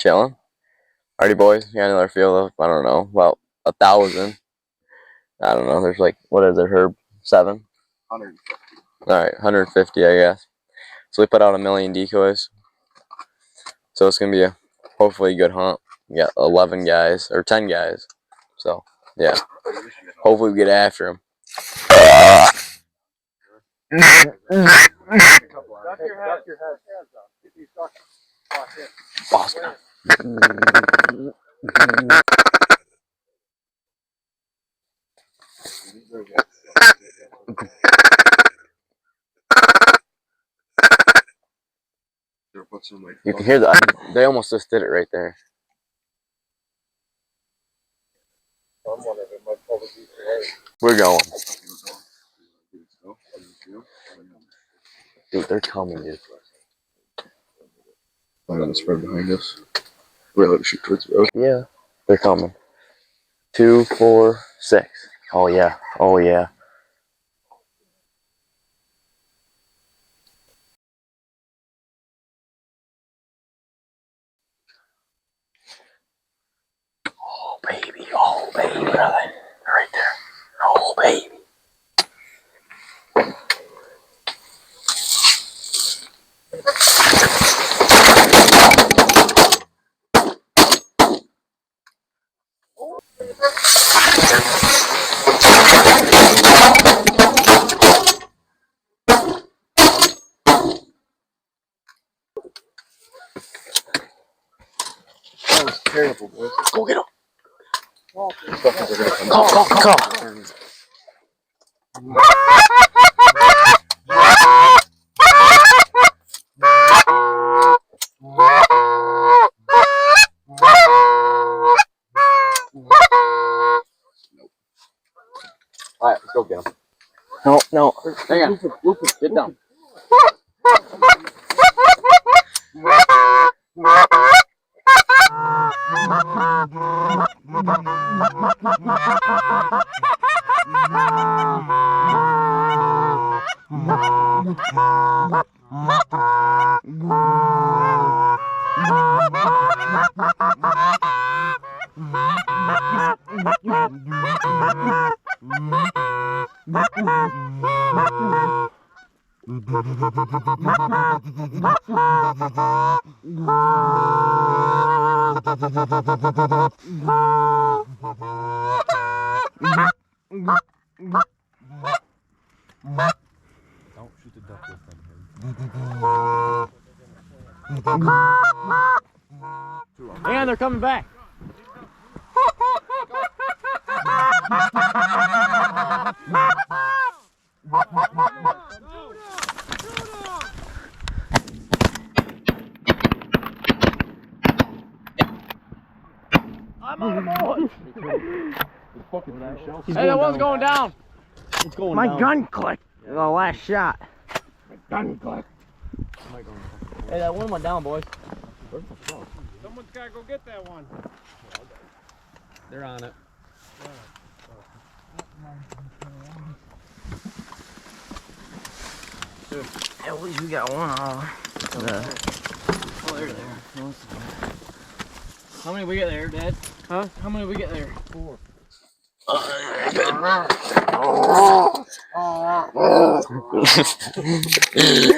chilling. Alrighty, boys. We got another field of, I don't know, about 1,000. I don't know. There's like, what is it, Herb? 7? 150. Alright, 150, I guess. So we put out 1,000,000 decoys. So it's going to be a hopefully good hunt. We got 11 guys, or 10 guys. So, yeah. Hopefully we get after them. Boston. You can hear that. They almost just did it right there. We're going. Dude, they're coming, dude. I'm gonna spread behind us. We're allowed to shoot towards the road. Yeah. They're coming. 2, 4, 6. Oh, yeah. Oh, yeah. Oh, baby. Oh, baby, brother. Right there. Oh, baby. That was terrible, boys. Go get him. Call. Alright, let's go get him. No. Hang on. Lucas, get down. Don't shoot the duck with them. And they're coming back. I'm on the board. Hey, that one's going down. It's going My down. gun clicked. The last shot. Gun click. Hey, that one went down, boys. Someone's got to go get that one. They're on it. At least we got one off. Oh, they're there. How many we get there, Dad? Huh? How many we get there? 4.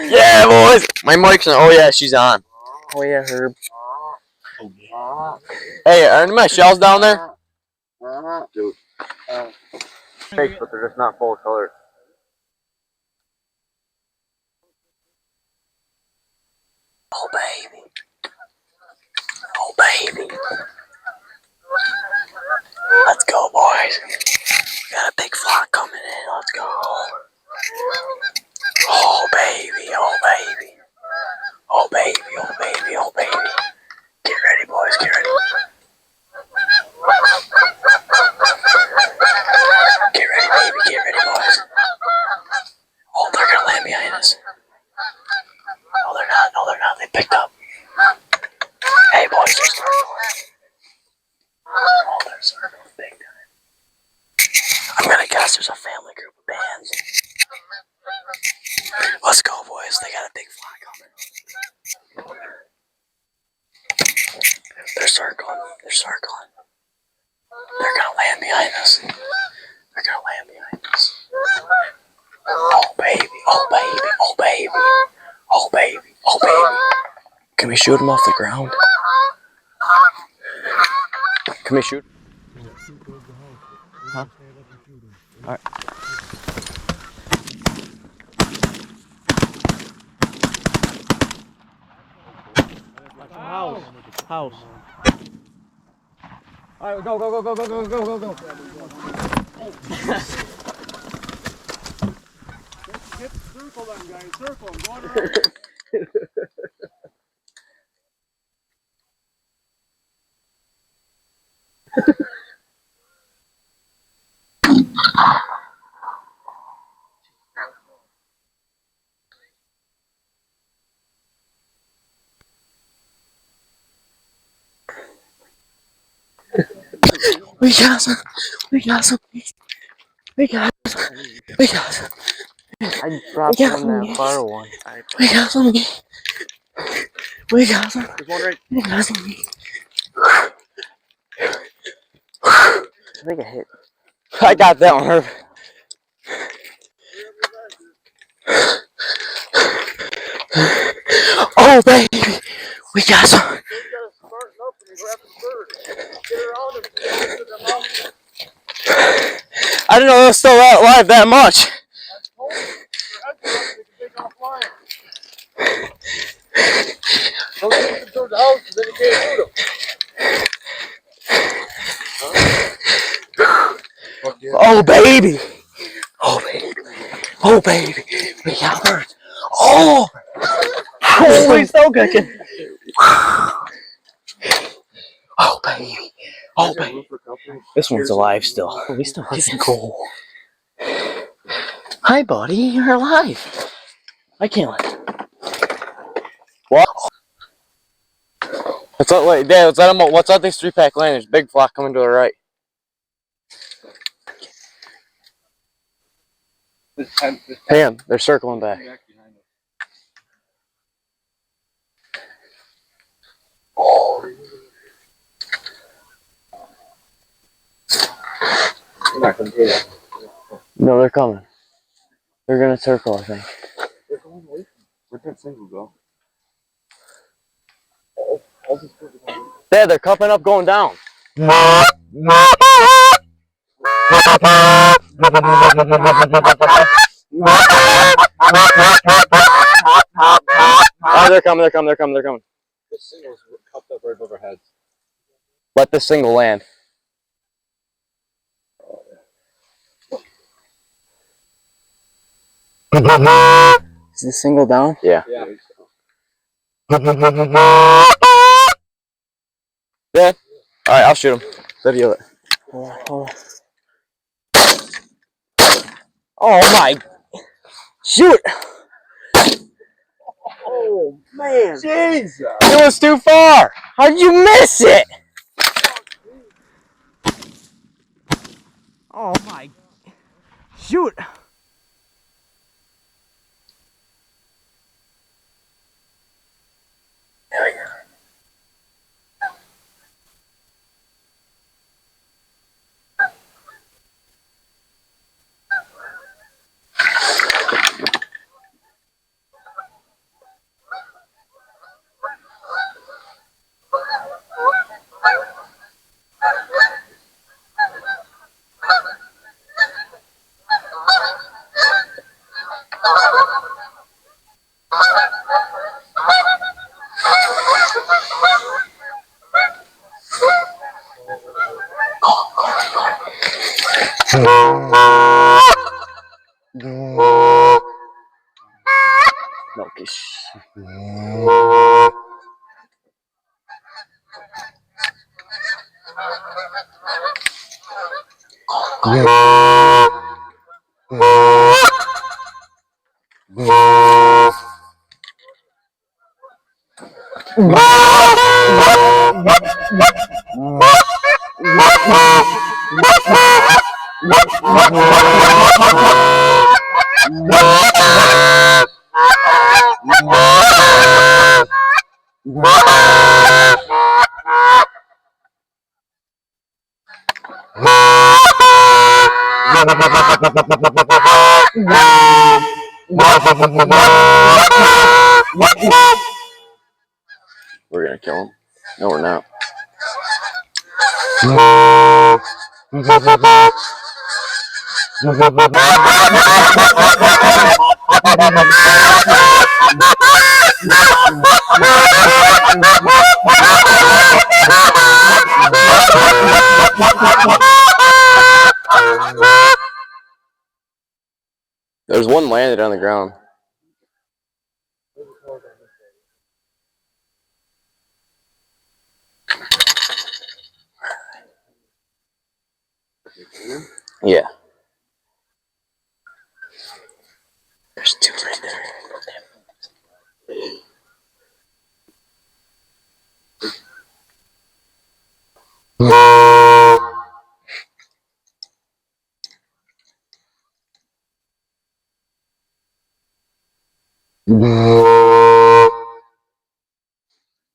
Yeah, boys. My mic's on. Oh yeah, she's on. Oh yeah, Herb. Hey, are my shells down there? Dude. Fake, but they're just not full color. Oh baby. Oh baby. Let's go, boys. We got a big flock coming in. Let's go. Oh baby, oh baby. Oh baby, oh baby, oh baby. Get ready, boys, get ready. Get ready, baby, get ready, boys. They're circling. They're circling. They're gonna land behind us. They're gonna land behind us. Oh baby, oh baby, oh baby, oh baby, oh baby. Can we shoot them off the ground? Can we shoot? Huh? Alright. House. House. Alright, go, go, go, go, go, go, go, go, go. Circle them, guys. Circle them. Go around. We got some. We got some. We got some. We got some. I dropped one that far one. We got some. We got some. There's one right. We got some. I think I hit. I got that one, Herb. Oh baby, we got some. I didn't know they were still alive that much. Oh baby, oh baby, oh baby, we got birds. Oh, holy so good. Oh baby, oh baby. This one's alive still. We still can go. Hi buddy, you're alive. I can't let. What? What's up? Wait, Dad, what's up these 3-pack land? There's a big flock coming to the right. Hey, they're circling back. Oh. No, they're coming. They're gonna circle, I think. Where'd that single go? Dad, they're cupping up, going down. Oh, they're coming, they're coming, they're coming, they're coming. This single's cupped up right above our heads. Let this single land. Is the single down? Yeah. Yeah. Dad? Alright, I'll shoot him. Video it. Hold on. Oh my. Shoot! Oh man! Jesus! It was too far! How'd you miss it? Oh my! Shoot! There we go. No, kiss. We're gonna kill him. No, we're not. There's one landed on the ground. Yeah. There's two right there.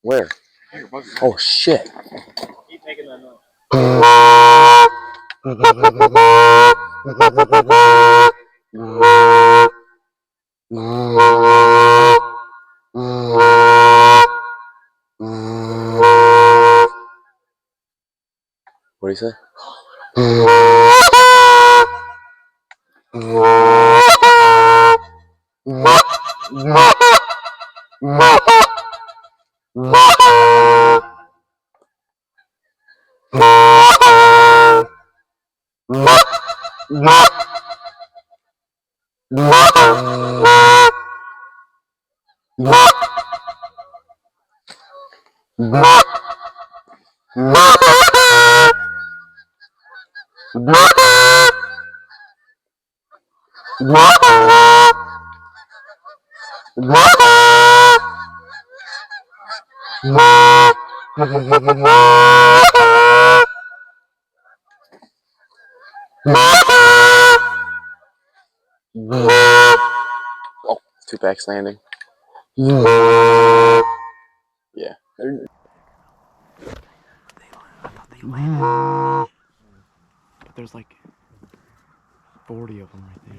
Where? Oh shit. Keep making that noise. What do you say? Oh, two-pack's landing. Yeah. They landed. But there's like 40 of them right there.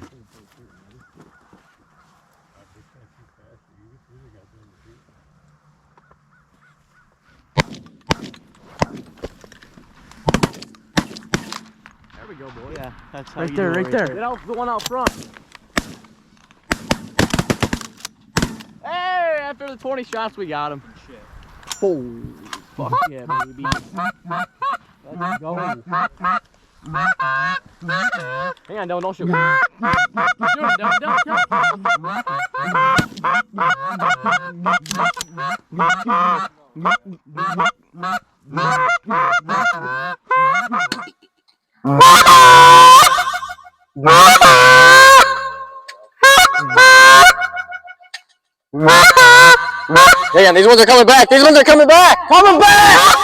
There we go, boy. Yeah, that's how right there, right there. Get out the one out front. Hey, after the 20 shots, we got him. Shit. Oh, fuck yeah, baby. Let's go. Hang on, don't shoot. Shoot him, don't. Hang on, these ones are coming back. These ones are coming back. Coming back.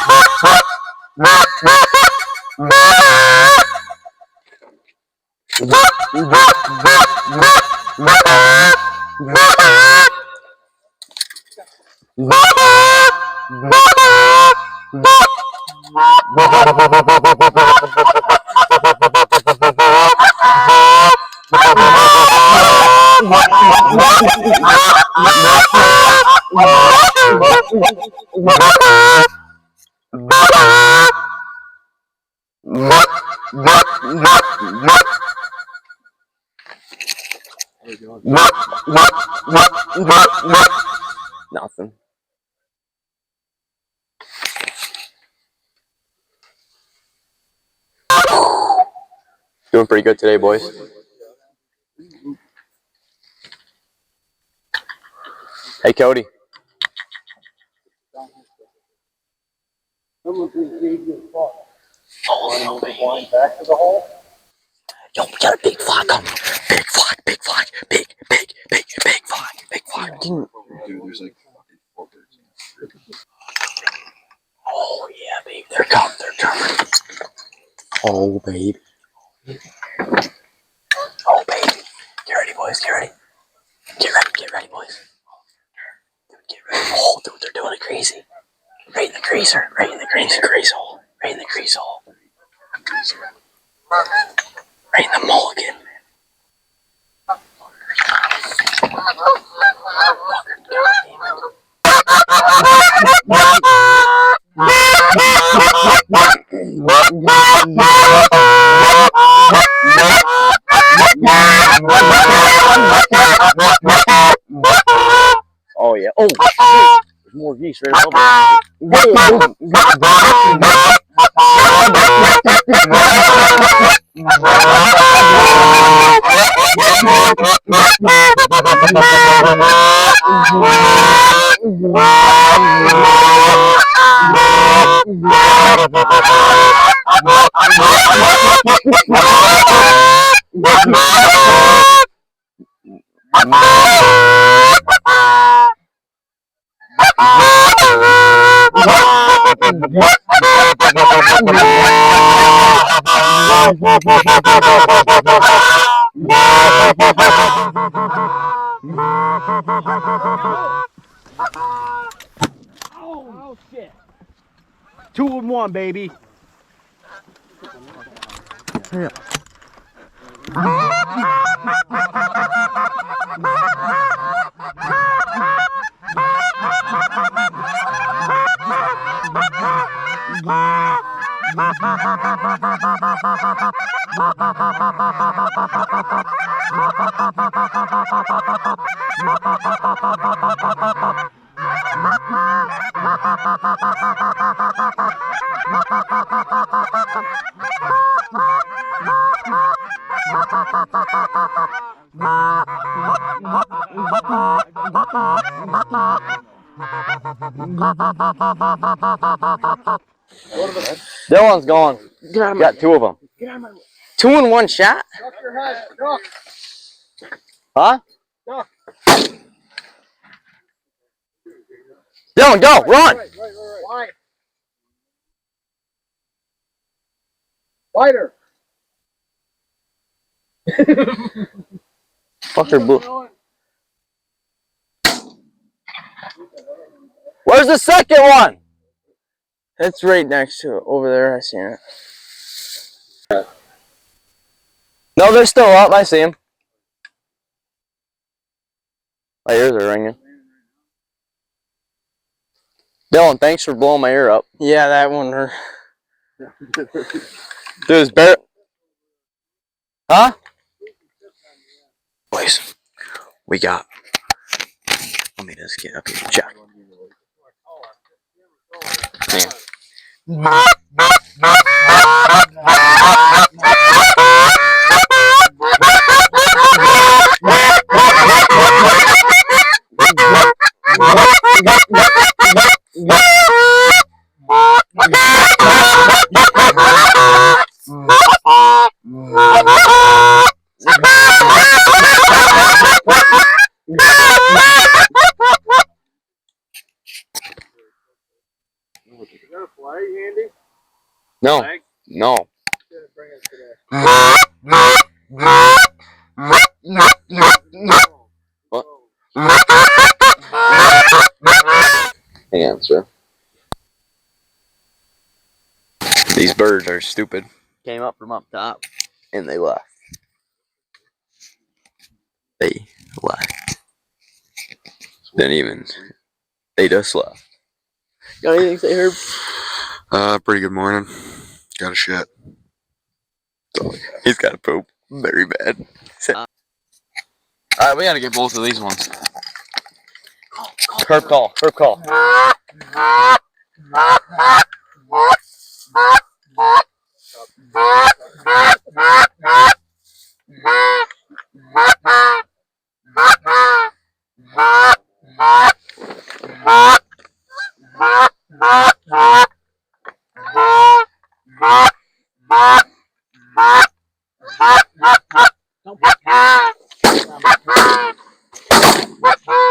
Nothing. Doing pretty good today, boys. Hey, Cody. Someone please leave your spot. Oh, baby. Back to the hole. Yo, we got a big fly coming. Big fly, big fly, big fly, big fly. Dude, there's like 4 birds. Oh, yeah, baby. They're coming. Oh, baby. Oh, baby. Get ready, boys. Get ready. Get ready, boys. Dude, get ready. Oh, dude, they're doing it crazy. Right in the creaser. Right in the crease hole. Right in the crease hole. Right Right in the mulligan. Oh yeah. Oh shit. There's more geese right above us. Oh shit. 2 and 1, baby. Dylan's gone. Got 2 of them. 2 in 1 shot? Duck your head. Duck. Huh? Duck. Dylan, go! Run! Right. Wide. Wider. Fucker blue. Where's the second one? It's right next to it. Over there. I see it. No, they're still up. I see them. My ears are ringing. Dylan, thanks for blowing my ear up. Yeah, that one hurt. Dude, bear. Huh? Boys, we got. Let me just get up here and check. Man. You got a flag handy? No, Flag? no. Didn't bring it today. What? Answer. These birds are stupid. Came up from up top, and they left. They left. Didn't even. They just left. Got anything to say, Herb? Pretty good morning. Got a shit. He's got to poop very bad. Alright, we gotta get both of these ones. Herb call. Herb call.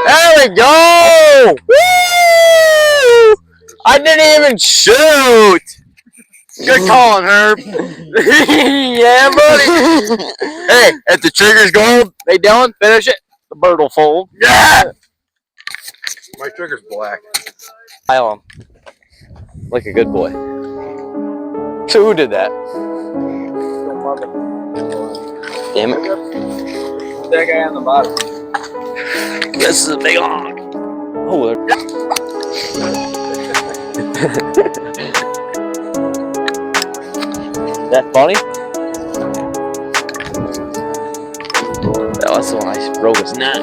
There we go! Woo! I didn't even shoot! Good calling, Herb. Yeah, buddy. Hey, if the trigger's gold, they done, finish it, the bird will fold. Yeah! My trigger's black. Pile him. Like a good boy. So who did that? Damn it. That guy on the bottom. This is a big hog. Oh, that funny? That was the one I broke his neck.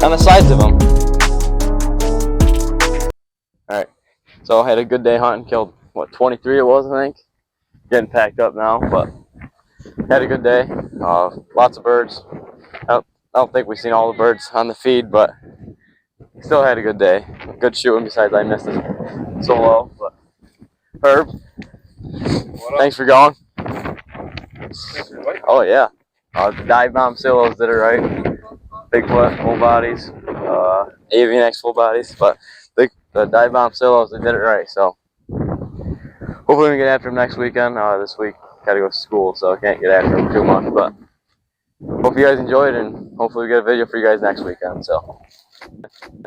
On the sides of them. Alright, so I had a good day hunting, killed, what, 23 it was, I think? Getting packed up now, but had a good day. Lots of birds. I don't think we've seen all the birds on the feed, but still had a good day. Good shooting, besides I missed it solo. But Herb, thanks for going. Oh yeah, the dive bomb silos did it right. Bigfoot full bodies, avian X full bodies, but the dive bomb silos, they did it right. So hopefully we can get after them next weekend. This week gotta go to school, so I can't get after them too much. But hope you guys enjoyed, and hopefully we get a video for you guys next weekend. So.